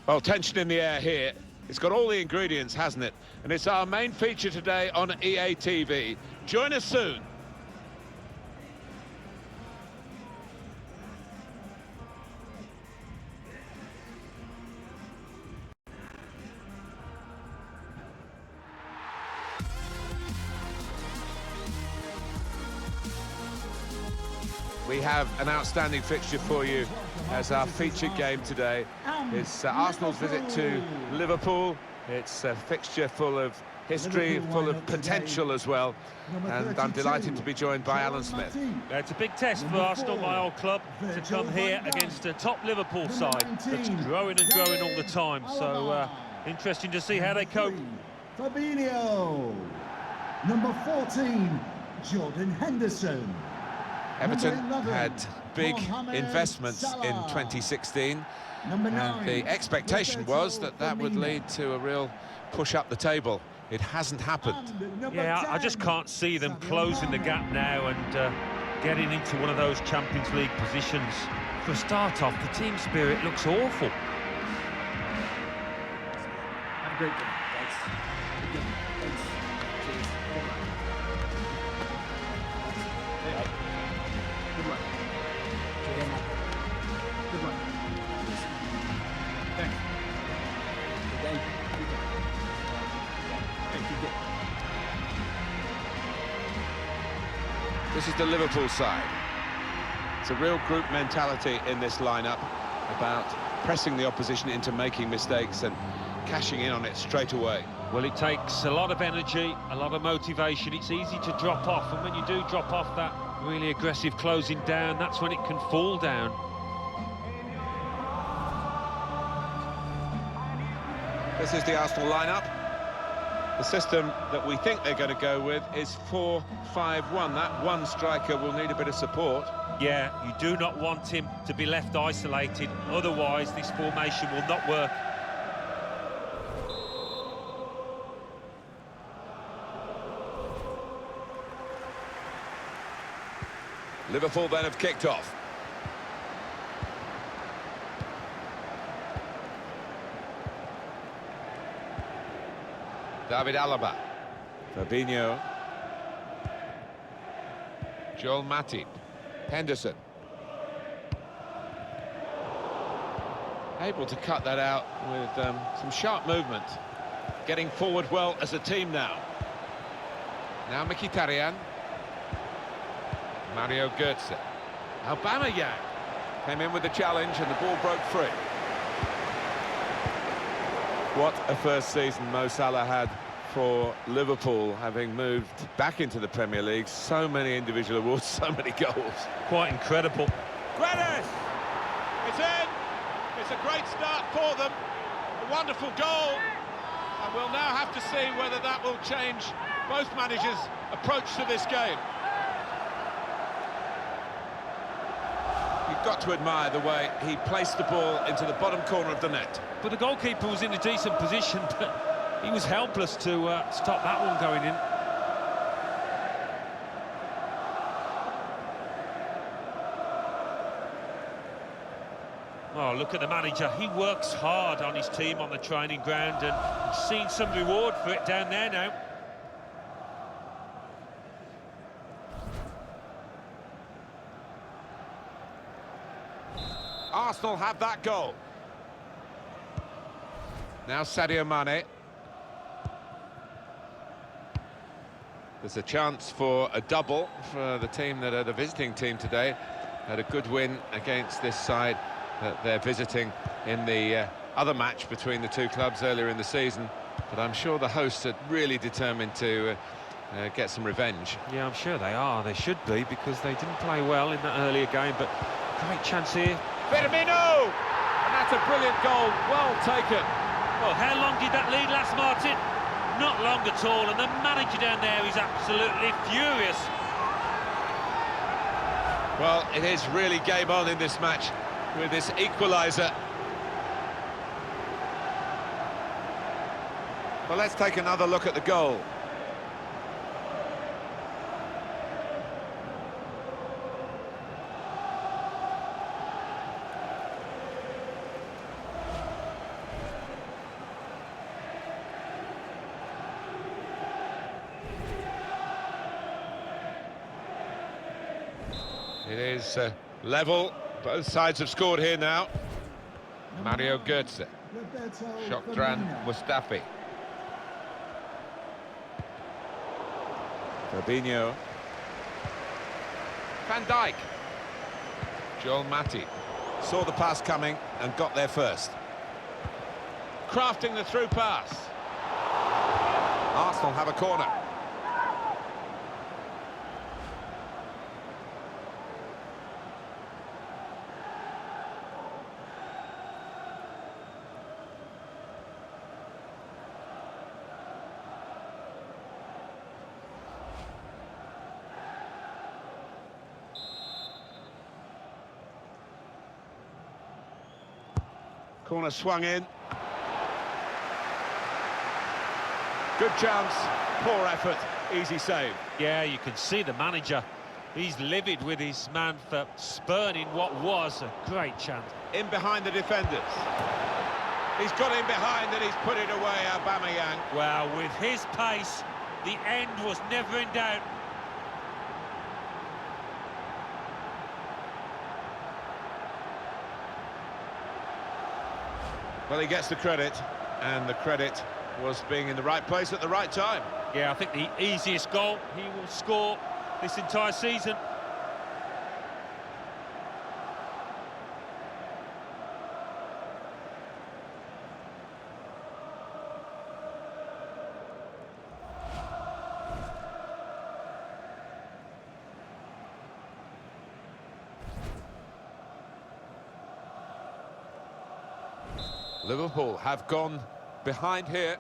Well, tension in the air here. It's got all the ingredients, hasn't it? And it's our main feature today on EA TV. Join us soon. We have an outstanding fixture for you as our featured game today. It's Arsenal's visit to Liverpool. It's a fixture full of history, full of potential as well. And I'm delighted to be joined by Alan Smith. It's a big test for Arsenal, my old club, to come here against a top Liverpool side that's growing and growing all the time. So interesting to see how they cope. Fabinho. Number 14, Jordan Henderson. Everton had big investments in 2016, and the expectation was that that would lead to a real push up the table. It hasn't happened. Yeah, I just can't see them closing the gap now and getting into one of those Champions League positions. For a start off, the team spirit looks awful. Have a great day. Thanks. Thanks. Cheers. Good luck. Good luck. Thanks. Thank you. This is the Liverpool side. It's a real group mentality in this lineup about pressing the opposition into making mistakes and cashing in on it straight away. Well, it takes a lot of energy, a lot of motivation. It's easy to drop off, and when you do drop off that really aggressive closing down, that's when it can fall down. This is the Arsenal lineup. The system that we think they're going to go with is 4-5-1. That one striker will need a bit of support. Yeah, you do not want him to be left isolated, otherwise this formation will not work. Liverpool then have kicked off. David Alaba. Fabinho. Joel Matip. Henderson. Able to cut that out with some sharp movement. Getting forward well as a team now. Now Mkhitaryan. Mario Götze. Aubameyang came in with the challenge and the ball broke free. What a first season Mo Salah had for Liverpool, having moved back into the Premier League. So many individual awards, so many goals. Quite incredible. Guedes! It's in! It's a great start for them. A wonderful goal. And we'll now have to see whether that will change both managers' approach to this game. You've got to admire the way he placed the ball into the bottom corner of the net. But the goalkeeper was in a decent position, but he was helpless to stop that one going in. Oh, look at the manager. He works hard on his team on the training ground, and he's seen some reward for it down there now. Arsenal have that goal. Now Sadio Mane. There's a chance for a double for the team that are the visiting team today. Had a good win against this side that they're visiting in the other match between the two clubs earlier in the season. But I'm sure the hosts are really determined to get some revenge. Yeah, I'm sure they are. They should be, because they didn't play well in that earlier game, but great chance here. Firmino! And that's a brilliant goal, well taken. Well, how long did that lead last, Martin? Not long at all, and the manager down there is absolutely furious. Well, it is really game on in this match with this equaliser. Well, let's take another look at the goal. It is level. Both sides have scored here now. Mario Götze. Shokdran Mustafi. Fabinho. Van Dijk. Joel Matip. Saw the pass coming and got there first. Crafting the through pass. Arsenal have a corner. Corner swung in. Good chance, poor effort, easy save. Yeah, you can see the manager. He's livid with his man for spurning what was a great chance. In behind the defenders. He's got in behind and he's put it away, Aubameyang. Well, with his pace, the end was never in doubt. Well, he gets the credit, and the credit was being in the right place at the right time. Yeah, I think the easiest goal he will score this entire season. Liverpool have gone behind here.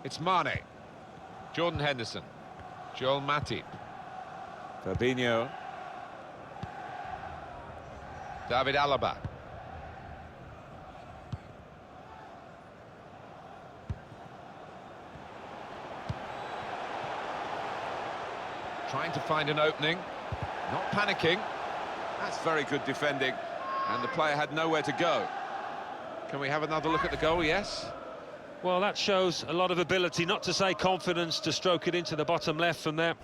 It's Mane. Jordan Henderson. Joel Matip. Fabinho. David Alaba. Trying to find an opening. Not panicking. That's very good defending, and the player had nowhere to go. Can we have another look at the goal? Yes. Well, that shows a lot of ability, not to say confidence, to stroke it into the bottom left from there.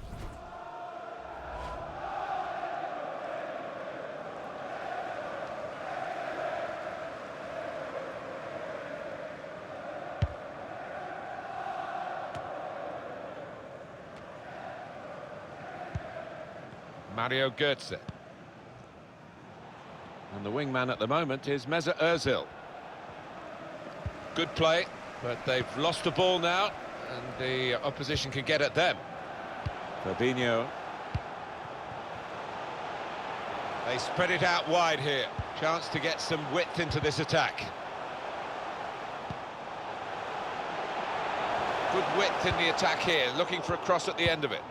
Mario Götze. And the wingman at the moment is Mesut Ozil. Good play, but they've lost the ball now, and the opposition can get at them. Fabinho. They spread it out wide here. Chance to get some width into this attack. Good width in the attack here, looking for a cross at the end of it.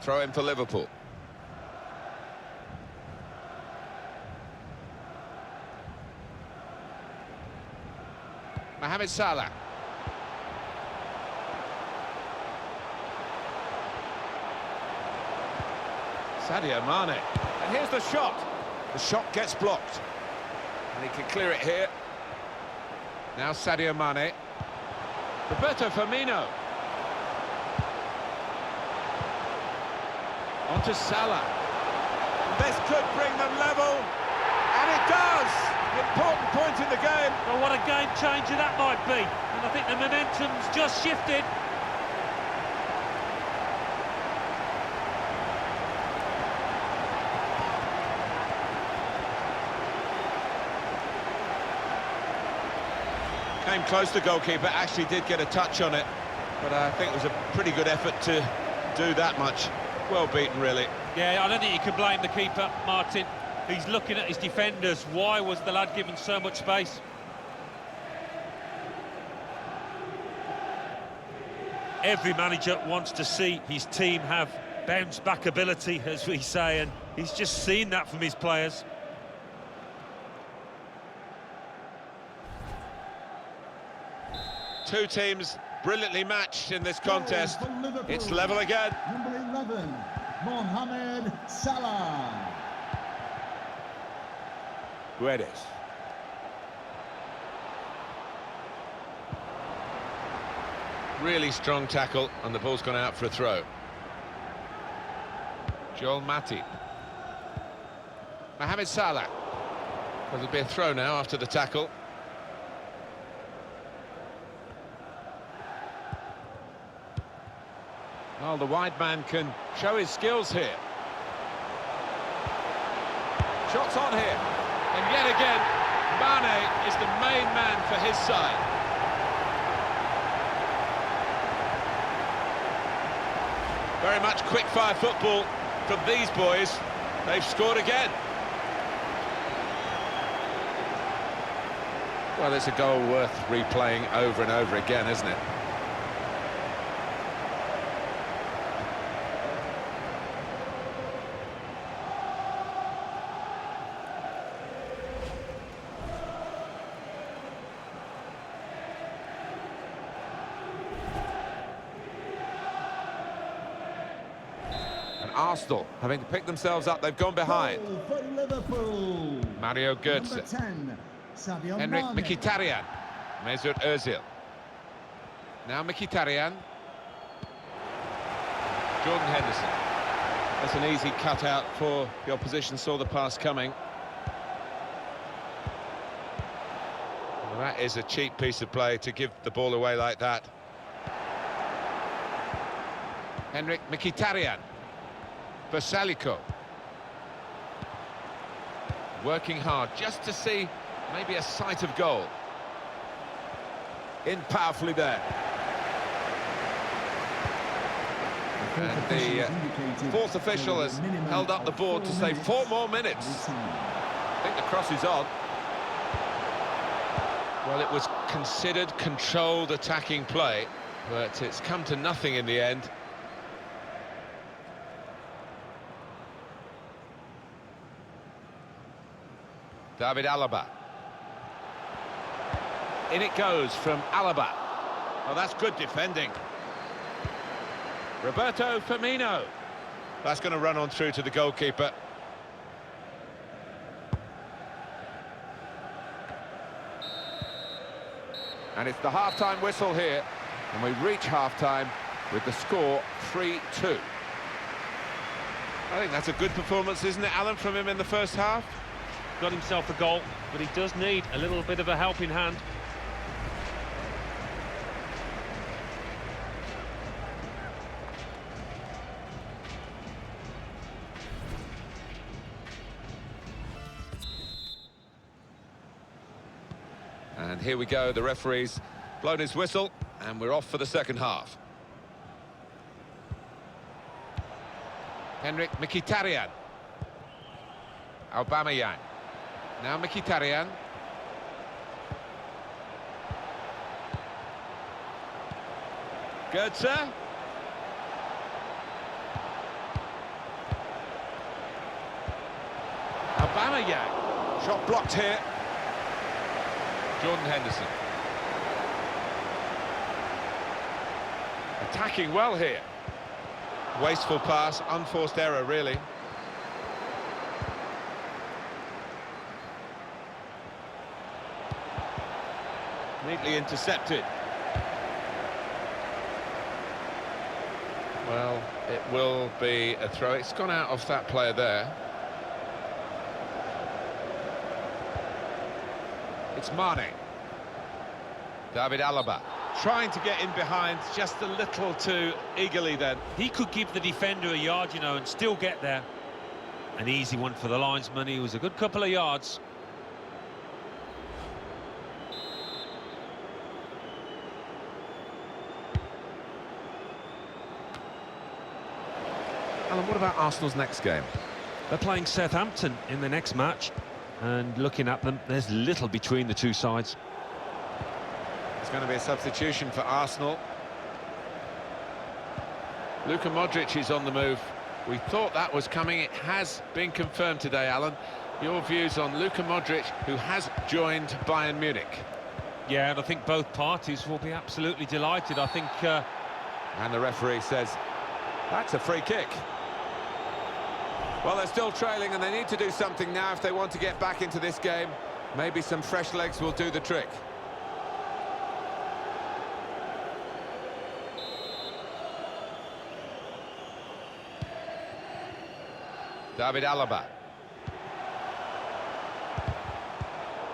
Throw in for Liverpool. Mohamed Salah. Sadio Mane. And here's the shot. The shot gets blocked. And he can clear it here. Now Sadio Mane. Roberto Firmino. Onto Salah. This could bring them level, and it does! Important point in the game. Well, what a game changer that might be, and I think the momentum's just shifted. Came close, the goalkeeper actually did get a touch on it, but I think it was a pretty good effort to do that much. Well beaten, really. Yeah, I don't think you can blame the keeper, Martin. He's looking at his defenders. Why was the lad given so much space? Every manager wants to see his team have bounce-back ability, as we say, and he's just seen that from his players. Two teams brilliantly matched in this contest. It's level again. Number 11, Mohamed Salah. Guedes. really strong tackle, and the ball's gone out for a throw. Joel Matip. Mohamed Salah. Well, there'll be a throw now after the tackle. Well, the wide man can show his skills here. Shots on here. And yet again, Mane is the main man for his side. Very much quick-fire football from these boys. They've scored again. Well, it's a goal worth replaying over and over again, isn't it? Arsenal having to pick themselves up, they've gone behind. Goal for Liverpool. Mario Götze. Number 10, Sadio Henrik Mane. Mkhitaryan. Mesut Ozil. Now Mkhitaryan. Jordan Henderson. That's an easy cutout for the opposition, saw the pass coming. Well, that is a cheap piece of play to give the ball away like that. Henrik Mkhitaryan. For Salico. Working hard just to see maybe a sight of goal. In powerfully there. And the fourth official has held up the board to say 4 more minutes. I think the cross is on. Well, it was considered controlled attacking play, but it's come to nothing in the end. David Alaba. In it goes from Alaba. Oh, that's good defending. Roberto Firmino. That's going to run on through to the goalkeeper. And it's the half-time whistle here. And we reach half-time with the score 3-2. I think that's a good performance, isn't it, Alan, from him in the first half? Got himself a goal, but he does need a little bit of a helping hand. And here we go, the referee's blown his whistle, and we're off for the second half. Henrik Mkhitaryan. Aubameyang. Now Mkhitaryan. Götze. Aubameyang. Shot blocked here. Jordan Henderson. Attacking well here. Wasteful pass, unforced error really. Neatly intercepted. Well, it will be a throw. It's gone out off that player there. It's Mane. David Alaba trying to get in behind just a little too eagerly then. He could give the defender a yard, you know, and still get there. An easy one for the linesman. He was a good couple of yards. Alan, what about Arsenal's next game? They're playing Southampton in the next match, and looking at them, there's little between the two sides. There's going to be a substitution for Arsenal. Luka Modric is on the move. We thought that was coming. It has been confirmed today, Alan. Your views on Luka Modric, who has joined Bayern Munich? Yeah, and I think both parties will be absolutely delighted. I think... And the referee says, that's a free kick. Well, they're still trailing and they need to do something now if they want to get back into this game. Maybe some fresh legs will do the trick. David Alaba.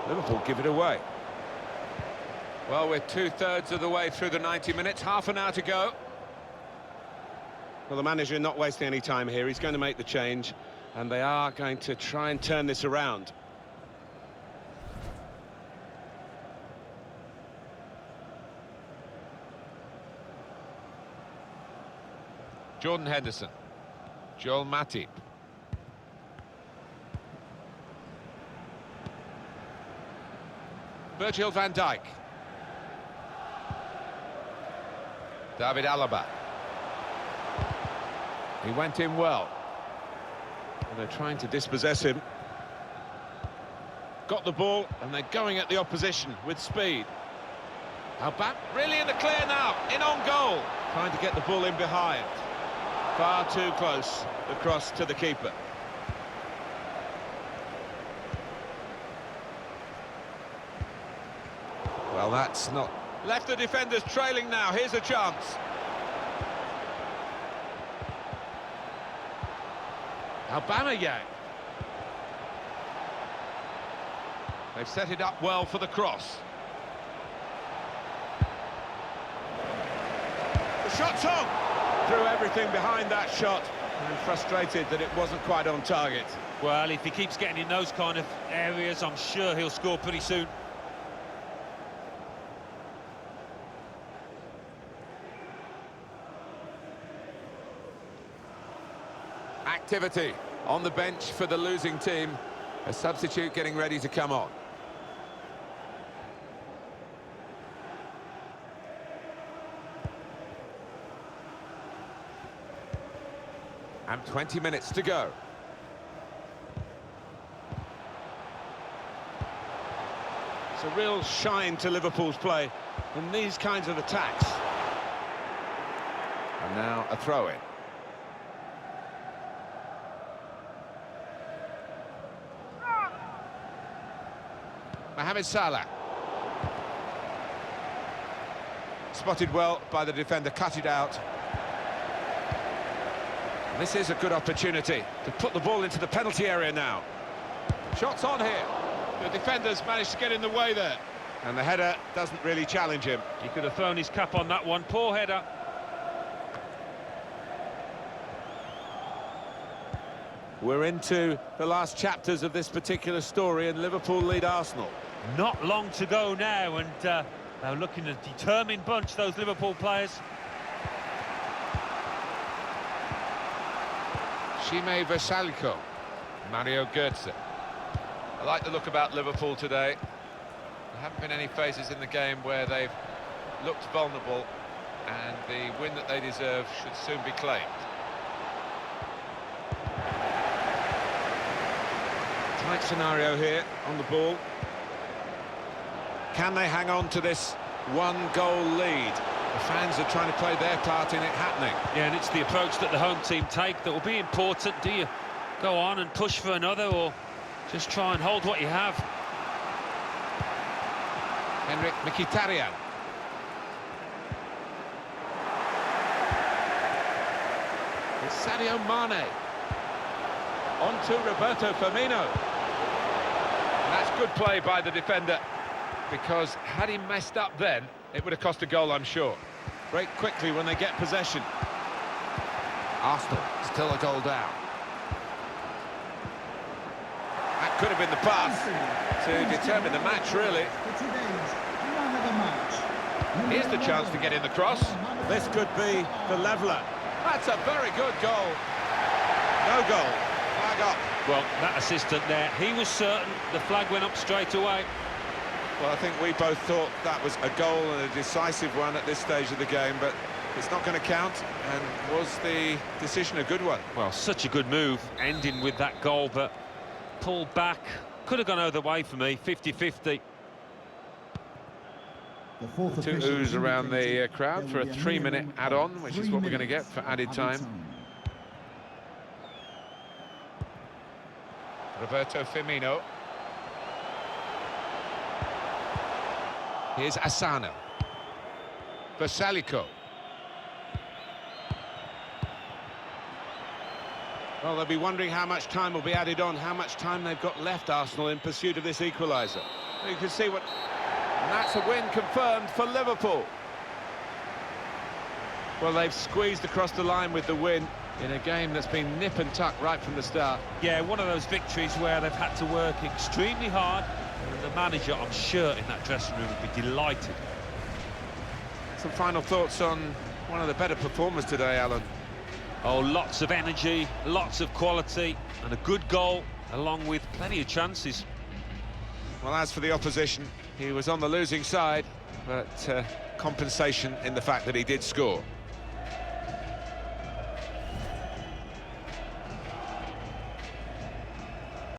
Liverpool give it away. Well, we're two-thirds of the way through the 90 minutes, half an hour to go. Well, the manager not wasting any time here. He's going to make the change, and they are going to try and turn this around. Jordan Henderson. Joel Matip. Virgil van Dijk. David Alaba. He went in well. And they're trying to dispossess him. Got the ball, and they're going at the opposition with speed. Alba really in the clear now, in on goal. Trying to get the ball in behind. Far too close, the cross to the keeper. Well, that's not... Left the defenders trailing now, here's a chance. Aubameyang. They've set it up well for the cross. The shot's on! Threw everything behind that shot, and frustrated that it wasn't quite on target. Well, if he keeps getting in those kind of areas, I'm sure he'll score pretty soon. Activity on the bench for the losing team. A substitute getting ready to come on. And 20 minutes to go. It's a real shine to Liverpool's play in these kinds of attacks. And now a throw-in. Mohamed Salah. Spotted well by the defender, cut it out. This is a good opportunity to put the ball into the penalty area now. Shots on here. The defenders managed to get in the way there. And the header doesn't really challenge him. He could have thrown his cap on that one. Poor header. We're into the last chapters of this particular story, and Liverpool lead Arsenal. Not long to go now, and they're looking a determined bunch, those Liverpool players. Shime Versaliko. Mario Götze. I like the look about Liverpool today. There haven't been any phases in the game where they've looked vulnerable, and the win that they deserve should soon be claimed. Tight scenario here on the ball. Can they hang on to this one-goal lead? The fans are trying to play their part in it happening. Yeah, and it's the approach that the home team take that will be important. Do you go on and push for another, or just try and hold what you have? Henrik Mkhitaryan. It's Sadio Mane. On to Roberto Firmino. And that's good play by the defender, because had he messed up then, it would have cost a goal, I'm sure. Break quickly when they get possession. Arsenal still a goal down. That could have been the pass to determine the match, really. For today's man of the match. Here's the chance to get in the cross. This could be the leveller. That's a very good goal. No goal. Flag up. Well, that assistant there, he was certain the flag went up straight away. Well, I think we both thought that was a goal and a decisive one at this stage of the game, but it's not going to count. And was the decision a good one? Well, such a good move, ending with that goal, but pulled back. Could have gone either way for me, 50-50. The fourth Two official oohs around the indicated crowd there for a will be 3-minute minimum add-on, of which is 3 what we're going to get minutes for added of time. Roberto Firmino. Here's Asano. Versaliko. Well, they'll be wondering how much time will be added on, how much time they've got left, Arsenal, in pursuit of this equaliser. You can see what... And that's a win confirmed for Liverpool. Well, they've squeezed across the line with the win in a game that's been nip and tuck right from the start. Yeah, one of those victories where they've had to work extremely hard, and the manager, I'm sure, in that dressing room would be delighted. Some final thoughts on one of the better performers today, Alan. Oh, lots of energy, lots of quality, and a good goal, along with plenty of chances. Well, as for the opposition, he was on the losing side, but compensation in the fact that he did score.